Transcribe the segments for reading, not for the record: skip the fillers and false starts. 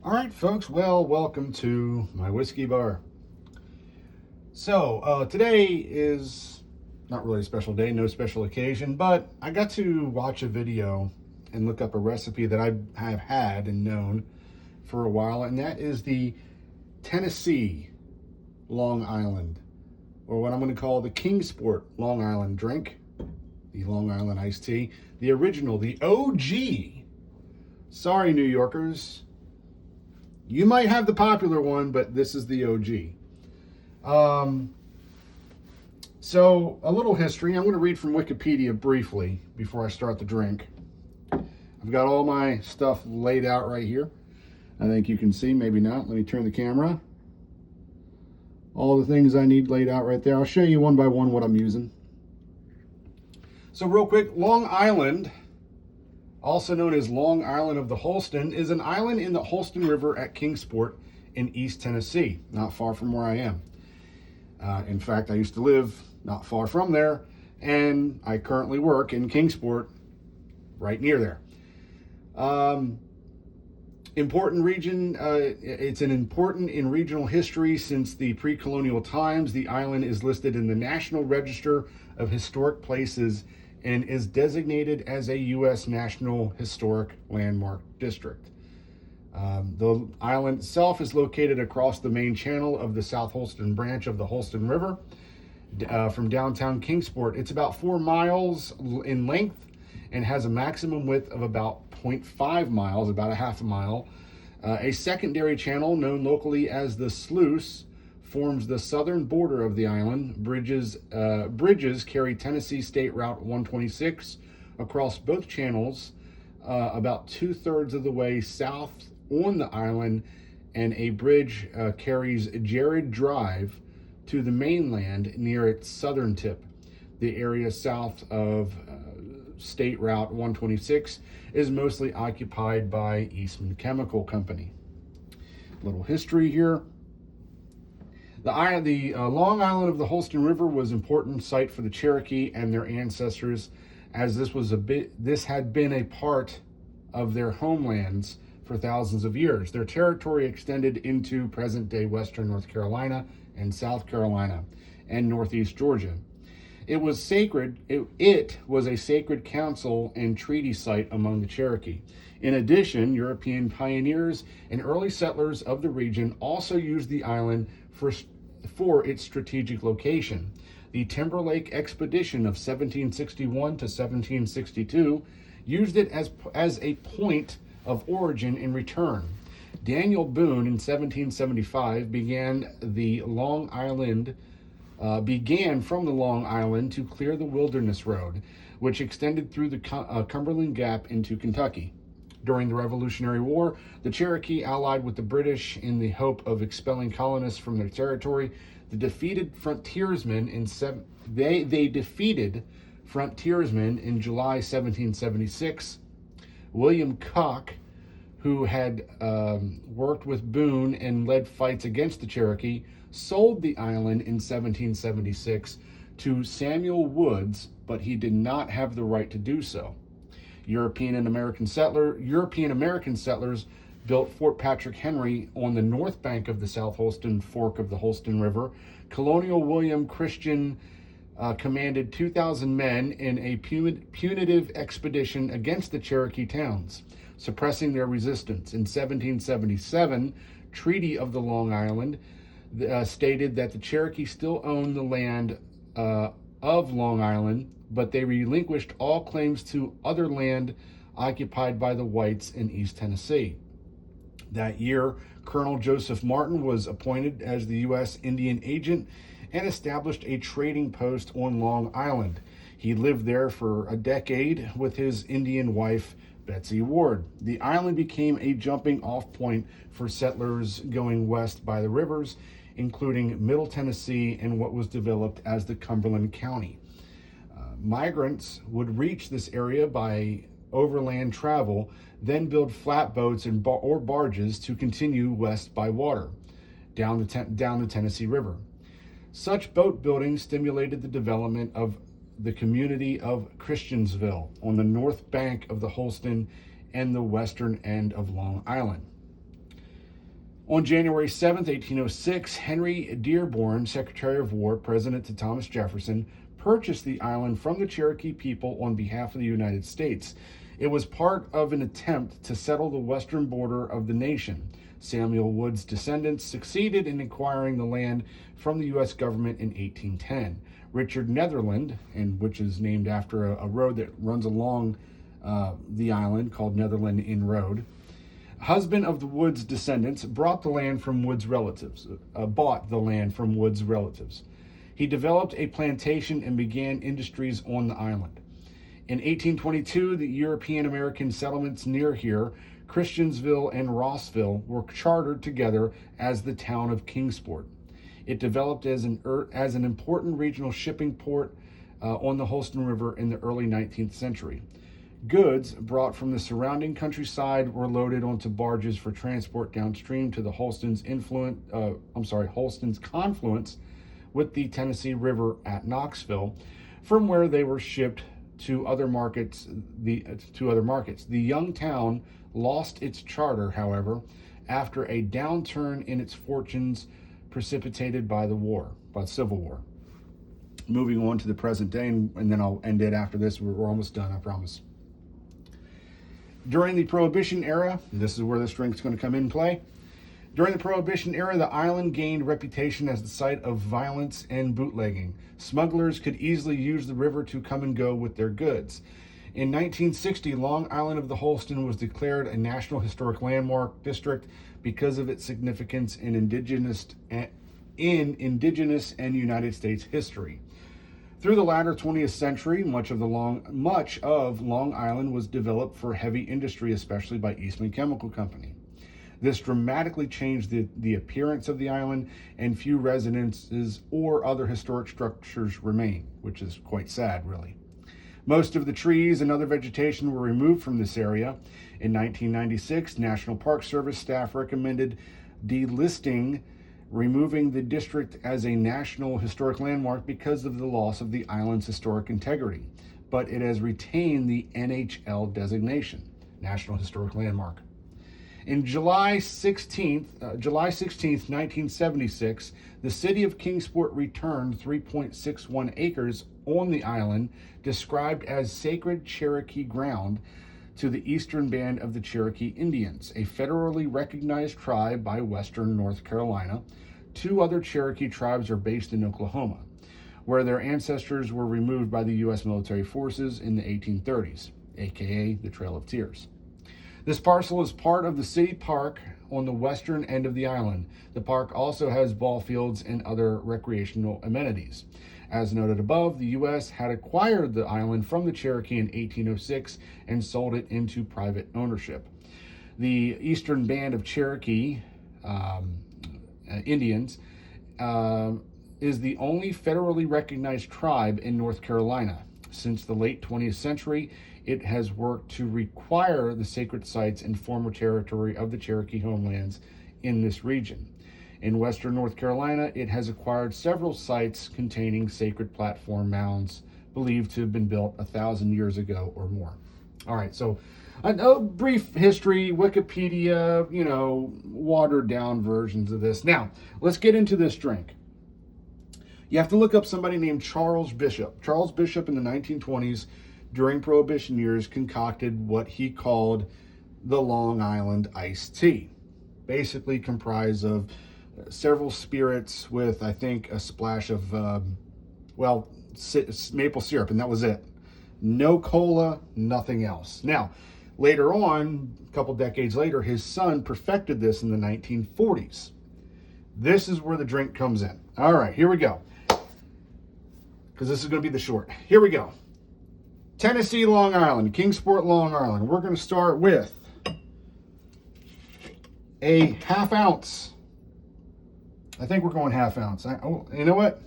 All right, folks. Well, welcome to my whiskey bar. Today is not really a special day, no special occasion, but I got to watch a video and look up a recipe that I have had and known for a while, and that is the Tennessee Long Island, or what I'm going to call the Kingsport Long Island drink, the Long Island iced tea, the original, the OG. Sorry, New Yorkers. You might have the popular one, but this is the OG. So a little history. I'm going to read from Wikipedia briefly before I start the drink. I've got all my stuff laid out right here. I think you can see, maybe not. Let me turn the camera. All the things I need laid out right there. I'll show you one by one what I'm using. So real quick, Long Island, also known as Long Island of the Holston, is an island in the Holston River at Kingsport in East Tennessee, not far from where I am. In fact, I used to live not far from there, and I currently work in Kingsport, right near there. Important region, it's an important in regional history since the pre-colonial times. The island is listed in the National Register of Historic Places and is designated as a U.S. National Historic Landmark District. The island itself is located across the main channel of the South Holston branch of the Holston River from downtown Kingsport. It's about 4 miles in length and has a maximum width of about 0.5 miles, about a half a mile. A secondary channel known locally as the Sluice forms the southern border of the island. Bridges carry Tennessee State Route 126 across both channels, about 2/3 of the way south on the island, and a bridge carries Jared Drive to the mainland near its southern tip. The area south of State Route 126 is mostly occupied by Eastman Chemical Company. Little history here. The Long Island of the Holston River was an important site for the Cherokee and their ancestors, as this had been a part of their homelands for thousands of years. Their territory extended into present-day western North Carolina and South Carolina and northeast Georgia. It was a sacred council and treaty site among the Cherokee. In addition, European pioneers and early settlers of the region also used the island for its strategic location. The Timberlake expedition of 1761 to 1762 used it as a point of origin and return. Daniel Boone in 1775 began from the Long Island to clear the Wilderness Road, which extended through the Cumberland Gap into Kentucky. During the Revolutionary War, the Cherokee allied with the British in the hope of expelling colonists from their territory. They defeated frontiersmen in July 1776. William Cock, who had worked with Boone and led fights against the Cherokee, sold the island in 1776 to Samuel Woods, but he did not have the right to do so. European American settlers built Fort Patrick Henry on the north bank of the South Holston Fork of the Holston River. Colonial William Christian commanded 2,000 men in a punitive expedition against the Cherokee towns, suppressing their resistance. In 1777, Treaty of the Long Island stated that the Cherokee still owned the land of Long Island, but they relinquished all claims to other land occupied by the whites in East Tennessee. That year, Colonel Joseph Martin was appointed as the U.S. Indian agent and established a trading post on Long Island. He lived there for a decade with his Indian wife, Betsy Ward. The island became a jumping off point for settlers going west by the rivers, including Middle Tennessee and what was developed as the Cumberland County. Migrants would reach this area by overland travel, then build flatboats or barges to continue west by water, down the Tennessee River. Such boat building stimulated the development of the community of Christiansville on the north bank of the Holston and the western end of Long Island. On January 7th, 1806, Henry Dearborn, Secretary of War, President to Thomas Jefferson, purchased the island from the Cherokee people on behalf of the United States. It was part of an attempt to settle the western border of the nation. Samuel Wood's descendants succeeded in acquiring the land from the U.S. government in 1810. Richard Netherland, which is named after a road that runs along the island called Netherland Inn Road, husband of the Woods descendants, bought the land from Woods' relatives. He developed a plantation and began industries on the island. In 1822, the European American settlements near here, Christiansville and Rossville, were chartered together as the town of Kingsport. It developed as an important regional shipping port on the Holston River in the early 19th century. Goods brought from the surrounding countryside were loaded onto barges for transport downstream to the Holston's confluence with the Tennessee River at Knoxville, from where they were shipped to other markets. The young town lost its charter, however, after a downturn in its fortunes precipitated by the Civil War. Moving on to the present day, and then I'll end it after this. We're almost done, I promise. During the Prohibition era, this is where this drink's going to come in play. During the Prohibition era, the island gained reputation as the site of violence and bootlegging. Smugglers could easily use the river to come and go with their goods. In 1960, Long Island of the Holston was declared a National Historic Landmark District because of its significance in indigenous and United States history. Through the latter 20th century, much of Long Island was developed for heavy industry, especially by Eastman Chemical Company. This dramatically changed the appearance of the island, and few residences or other historic structures remain, which is quite sad, really. Most of the trees and other vegetation were removed from this area. In 1996, National Park Service staff recommended delisting, removing the district as a National Historic Landmark because of the loss of the island's historic integrity, but it has retained the NHL designation, National Historic Landmark. In July 16th, 1976, the city of Kingsport returned 3.61 acres on the island, described as sacred Cherokee ground, to the Eastern Band of the Cherokee Indians, a federally recognized tribe by Western North Carolina. Two other Cherokee tribes are based in Oklahoma, where their ancestors were removed by the U.S. military forces in the 1830s, aka the Trail of Tears. This parcel is part of the city park on the western end of the island. The park also has ball fields and other recreational amenities. As noted above, the U.S. had acquired the island from the Cherokee in 1806 and sold it into private ownership. The Eastern Band of Cherokee Indians is the only federally recognized tribe in North Carolina. Since the late 20th century, it has worked to require the sacred sites and former territory of the Cherokee homelands in this region. In western North Carolina, it has acquired several sites containing sacred platform mounds believed to have been built 1,000 years ago or more. All right, so a brief history, Wikipedia, watered down versions of this. Now, let's get into this drink. You have to look up somebody named Charles Bishop. Charles Bishop in the 1920s, during Prohibition years, concocted what he called the Long Island iced tea, basically comprised of several spirits with, I think, a splash of, maple syrup, and that was it. No cola, nothing else. Now, later on, a couple decades later, his son perfected this in the 1940s. This is where the drink comes in. All right, here we go. Because this is going to be the short. Here we go. Tennessee Long Island, Kingsport Long Island. We're going to start with a half ounce. I think we're going half ounce. You know what?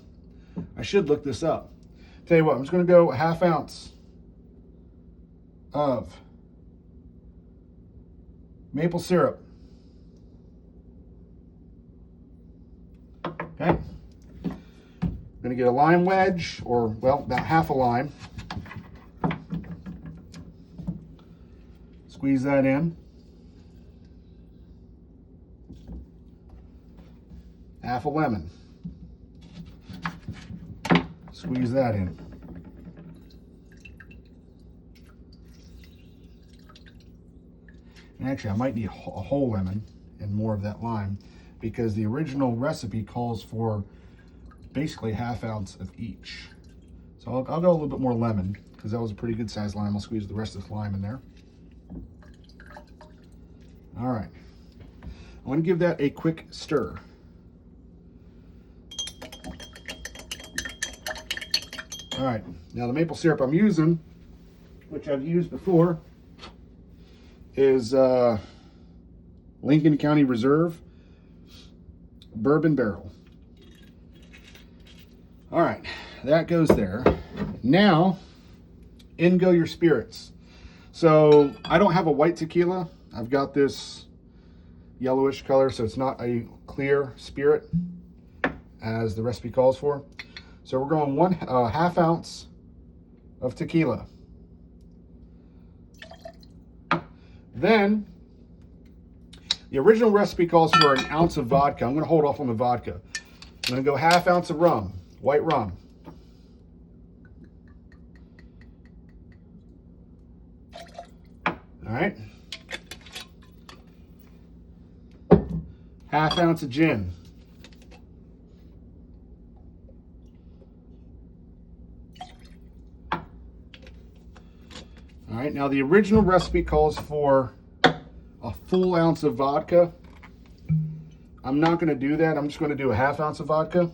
I should look this up. Tell you what, I'm just going to go a half ounce of maple syrup. Okay. I'm going to get a lime wedge, or, about half a lime. Squeeze that in. half a lemon. Squeeze that in. And actually, I might need a whole lemon and more of that lime, because the original recipe calls for basically ½ ounce of each. So I'll go a little bit more lemon, because that was a pretty good sized lime. I'll squeeze the rest of this lime in there. All right. I want to give that a quick stir. All right. Now the maple syrup I'm using, which I've used before, is Lincoln County Reserve Bourbon Barrel. All right, that goes there. Now, in go your spirits. So I don't have a white tequila. I've got this yellowish color, so it's not a clear spirit as the recipe calls for. So we're going ½ ounce of tequila. Then, the original recipe calls for an ounce of vodka. I'm going to hold off on the vodka. I'm going to go ½ ounce of rum, white rum. All right. ½ ounce of gin. All right, now the original recipe calls for a full ounce of vodka. I'm not going to do that. I'm just going to do a ½ ounce of vodka.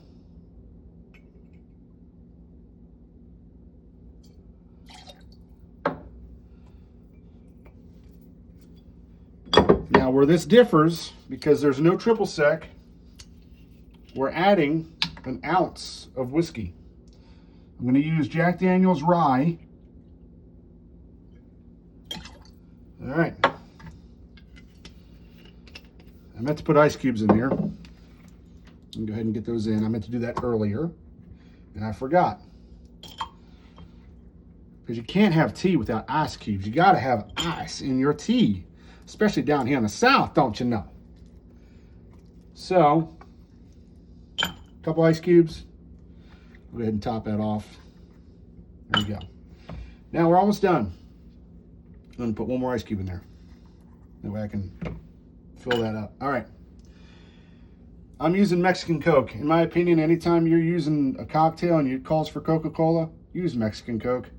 Now, where this differs, because there's no triple sec, we're adding an ounce of whiskey. I'm going to use Jack Daniel's Rye. All right. I meant to put ice cubes in here. I'll go ahead and get those in. I meant to do that earlier, and I forgot. Because you can't have tea without ice cubes. You got to have ice in your tea, especially down here in the South, don't you know? So, a couple ice cubes. Go ahead and top that off. There you go. Now we're almost done. I'm going to put one more ice cube in there. That way I can fill that up. All right. I'm using Mexican Coke. In my opinion, anytime you're using a cocktail and it calls for Coca-Cola, use Mexican Coke.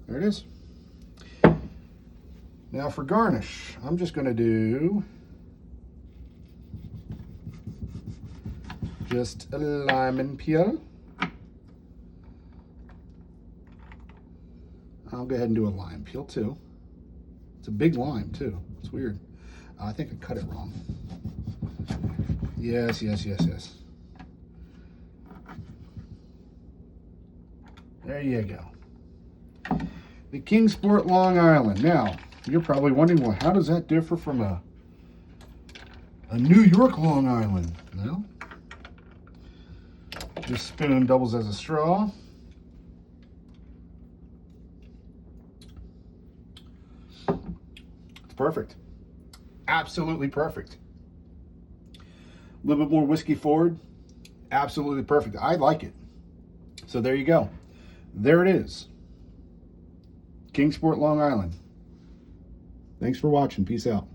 There it is. Now for garnish, I'm just going to do just a lemon peel. I'll go ahead and do a lime peel too. It's a big lime too. It's weird. I think I cut it wrong. Yes. There you go. The Kingsport Long Island. Now, you're probably wondering, well, how does that differ from a New York Long Island? Well, this spoon doubles as a straw. It's perfect. Absolutely perfect. A little bit more whiskey forward. Absolutely perfect. I like it. So there you go. There it is. Kingsport, Long Island. Thanks for watching. Peace out.